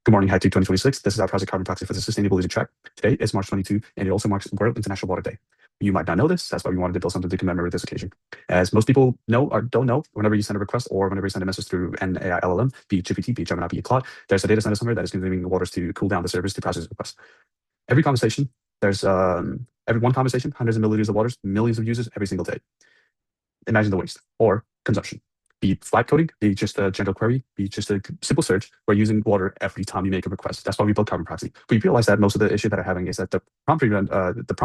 Good morning, HackDuke 2026. This is our project CarbonProxy for the Sustainability Track. Today is March 22, and it also marks World International Water Day. You might not know this, that's why we wanted to build something to commemorate this occasion. As most people know or don't know, whenever you send a request or whenever you send a message through an AI LLM, be it GPT, be it Gemini, be it Claude, there's a data center somewhere that is consuming the waters to cool down the servers to process the request. Every conversation, every one conversation, hundreds of milliliters of waters, millions of users every single day. Imagine the waste or consumption. Be it flat coding, be it just a general query, be it just a simple search, we're using water every time you make a request. That's why we built CarbonProxy. We realize that most of the issue that I'm having is that the prompt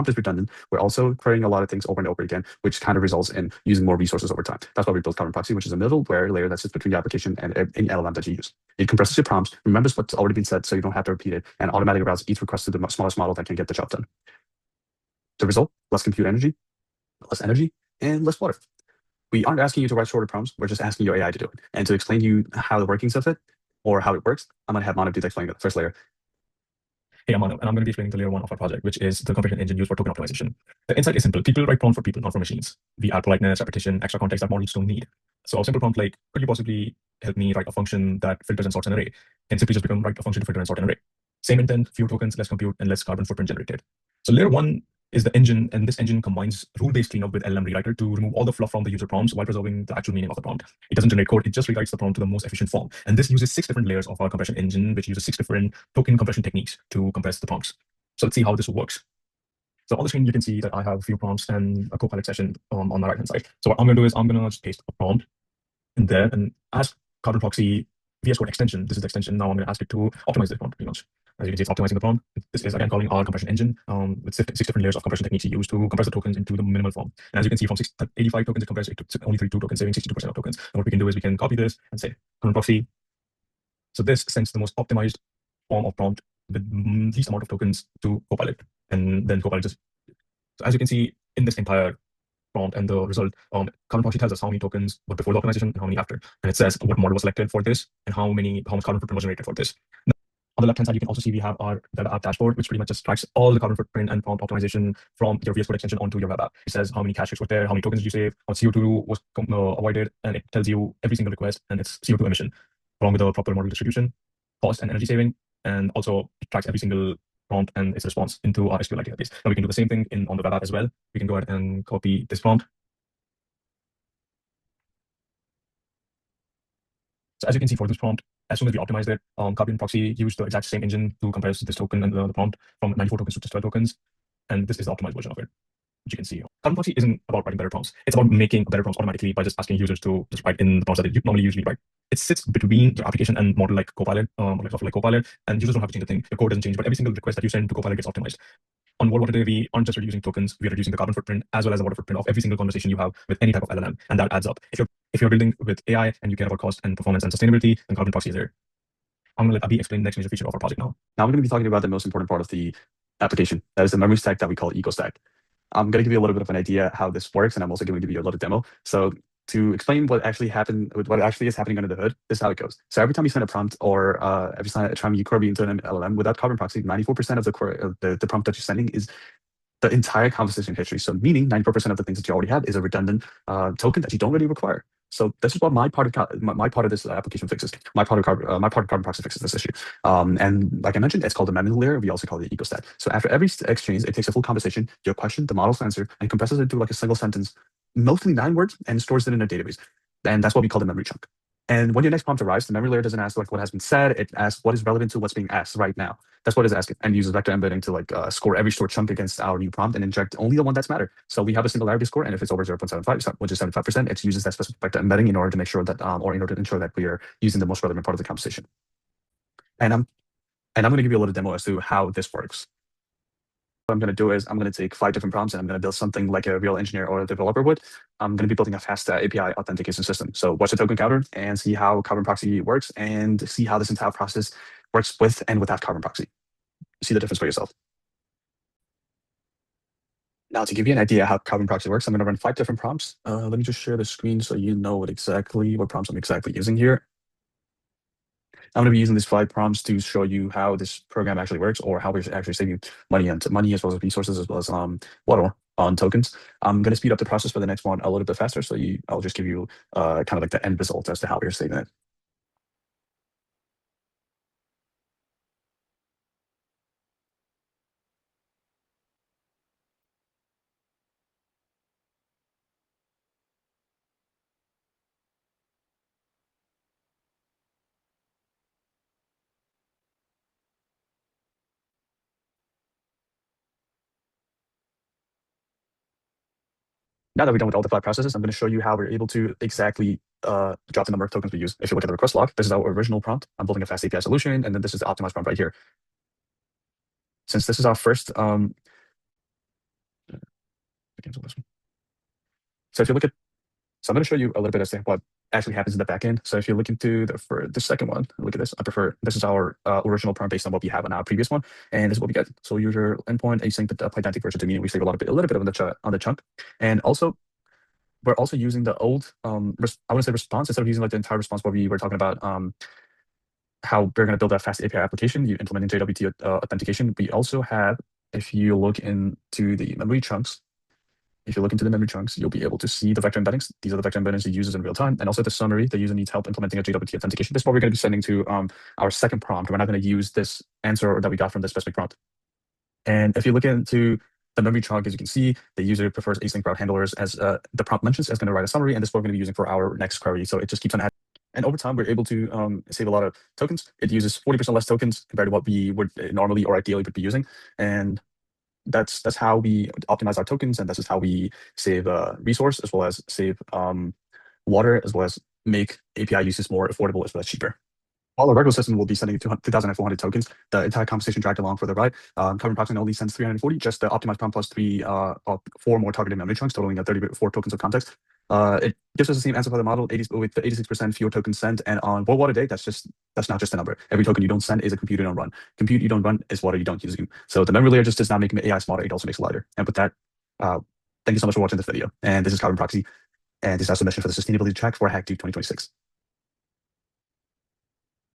is redundant. We're also querying a lot of things over and over again, which kind of results in using more resources over time. That's why we built CarbonProxy, which is a middleware layer that sits between the application and any LLM that you use. It compresses your prompts, remembers what's already been said so you don't have to repeat it, and automatically routes each request to the smallest model that can get the job done. The result, less compute energy, and less water. We aren't asking you to write shorter prompts, we're just asking your AI to do it. And to explain to you how the workings of it, or how it works, I'm going to have Manav do the explaining of the first layer. Hey, I'm Manav, and I'm going to be explaining the layer 1 of our project, which is the compression engine used for token optimization. The insight is simple. People write prompts for people, not for machines. We add politeness, repetition, extra context that models don't need. So a simple prompt like, could you possibly help me write a function that filters and sorts an array, can simply just become write a function to filter and sort an array. Same intent, fewer tokens, less compute, and less carbon footprint generated. So layer 1 is the engine, and this engine combines rule-based cleanup with LLM rewriter to remove all the fluff from the user prompts while preserving the actual meaning of the prompt. It doesn't generate code, it just rewrites the prompt to the most efficient form. And this uses 6 different layers of our compression engine, which uses 6 different token compression techniques to compress the prompts. So let's see how this works. So on the screen, you can see that I have a few prompts and a Copilot session on my right-hand side. So what I'm going to do is I'm going to just paste a prompt in there and ask CarbonProxy VS Code extension. This is the extension. Now I'm going to ask it to optimize this prompt pretty much. As you can see, it's optimizing the prompt. This is again calling our compression engine with 6 different layers of compression techniques you use to compress the tokens into the minimal form. And as you can see, from 85 tokens, it compressed it to only 32 tokens, saving 62% of tokens. And what we can do is we can copy this and say CarbonProxy. So this sends the most optimized form of prompt with least amount of tokens to Copilot. And then Copilot just, so as you can see in this entire prompt and the result, CarbonProxy tells us how many tokens were before the optimization and how many after. And it says what model was selected for this and how much carbon footprint was generated for this. On the left-hand side, you can also see we have our web app dashboard, which pretty much just tracks all the carbon footprint and prompt optimization from your VS Code extension onto your web app. It says how many cache hits were there, how many tokens did you save, how much CO2 was avoided, and it tells you every single request and its CO2 emission, along with the proper model distribution, cost and energy saving, and also it tracks every single prompt and its response into our SQLite database. Now we can do the same thing on the web app as well. We can go ahead and copy this prompt. So as you can see for this prompt, as soon as we optimized it, CarbonProxy used the exact same engine to compress this token and the prompt from 94 tokens to just 12 tokens. And this is the optimized version of it, which you can see. CarbonProxy isn't about writing better prompts. It's about making better prompts automatically by just asking users to just write in the prompts that they normally usually write. It sits between your application and model like Copilot, software like Copilot, and users don't have to change a thing. Your code doesn't change, but every single request that you send to Copilot gets optimized. On World Water Day, we aren't just reducing tokens, we are reducing the carbon footprint as well as the water footprint of every single conversation you have with any type of LLM, and that adds up. If you're building with AI and you care about cost and performance and sustainability, then CarbonProxy is there. I'm going to let Abhi explain the next major feature of our project now. Now I'm going to be talking about the most important part of the application. That is the memory stack that we call EcoStack. I'm going to give you a little bit of an idea how this works, and I'm also going to give you a little demo. So to explain what actually is happening under the hood, this is how it goes. So every time you send a prompt or every time you query into an LLM without CarbonProxy, 94% of the prompt that you're sending is the entire conversation history. So meaning 94% of the things that you already have is a redundant token that you don't really require. So this is what my part of this application fixes. My part of CarbonProxy fixes this issue. And like I mentioned, it's called the memory layer. We also call it EcoStack. So after every exchange, it takes a full conversation, your question, the model's answer, and compresses it into like a single sentence, mostly 9 words, and stores it in a database. And that's what we call the memory chunk. And when your next prompt arrives, the memory layer doesn't ask like what has been said. It asks what is relevant to what's being asked right now. That's what it's asking, and uses vector embedding to like score every stored chunk against our new prompt and inject only the one that's matter. So we have a singularity score, and if it's over 0.75, which is 75%, it uses that specific vector embedding in order to make sure that, or in order to ensure that we are using the most relevant part of the conversation. And I'm going to give you a little demo as to how this works. What I'm going to do is I'm going to take 5 different prompts and I'm going to build something like a real engineer or a developer would. I'm going to be building a fast API authentication system. So watch the token counter and see how CarbonProxy works and see how this entire process works with and without CarbonProxy. See the difference for yourself. Now, to give you an idea how CarbonProxy works, I'm going to run 5 different prompts. Let me just share the screen so you know what prompts I'm exactly using here. I'm going to be using these 5 prompts to show you how this program actually works, or how we're actually saving money as well as resources, as well as water on tokens. I'm going to speed up the process for the next one a little bit faster, so I'll just give you kind of like the end result as to how we're saving it. Now that we're done with all the 5 processes, I'm going to show you how we're able to exactly drop the number of tokens we use. If you look at the request log, this is our original prompt. I'm building a fast API solution, and then this is the optimized prompt right here. Since this is our first, cancel this one. So if you look at, so I'm going to show you a little bit as to what actually happens in the backend. So if you look into for the second one, look at this. I prefer, this is our original prompt based on what we have on our previous one, and this is what we get. So user endpoint async the Pydantic version to mean we save a little bit on the chunk, and also we're also using the old I want to say response instead of using like the entire response where we were talking about how we're going to build a fast API application, you implementing JWT authentication. We also have, if you look into the memory chunks, you'll be able to see the vector embeddings. These are the vector embeddings it uses in real time, and also the summary. The user needs help implementing a JWT authentication. This is what we're going to be sending to our second prompt. We're not going to use this answer that we got from this specific prompt. And if you look into the memory chunk, as you can see, the user prefers async route handlers, as the prompt mentions, is going to write a summary, and this is what we're going to be using for our next query. So it just keeps on adding. And over time, we're able to save a lot of tokens. It uses 40% less tokens compared to what we would normally or ideally would be using. And that's how we optimize our tokens, and this is how we save resource, as well as save water, as well as make API uses more affordable as well as cheaper. All our regular system will be sending 2,400 tokens. The entire conversation dragged along for the ride. CarbonProxy only sends 340, just the optimized prompt plus 4 more targeted memory chunks, totaling 34 tokens of context. It gives us the same answer for the model, with 86% fewer tokens sent. And on 1 watt a day, that's not just a number. Every token you don't send is a compute you don't run. Compute you don't run is water you don't use. So the memory layer just does not make AI smarter, it also makes it lighter. And with that, thank you so much for watching this video. And this is CarbonProxy, and this is our submission for the sustainability track for HackDuke 2026.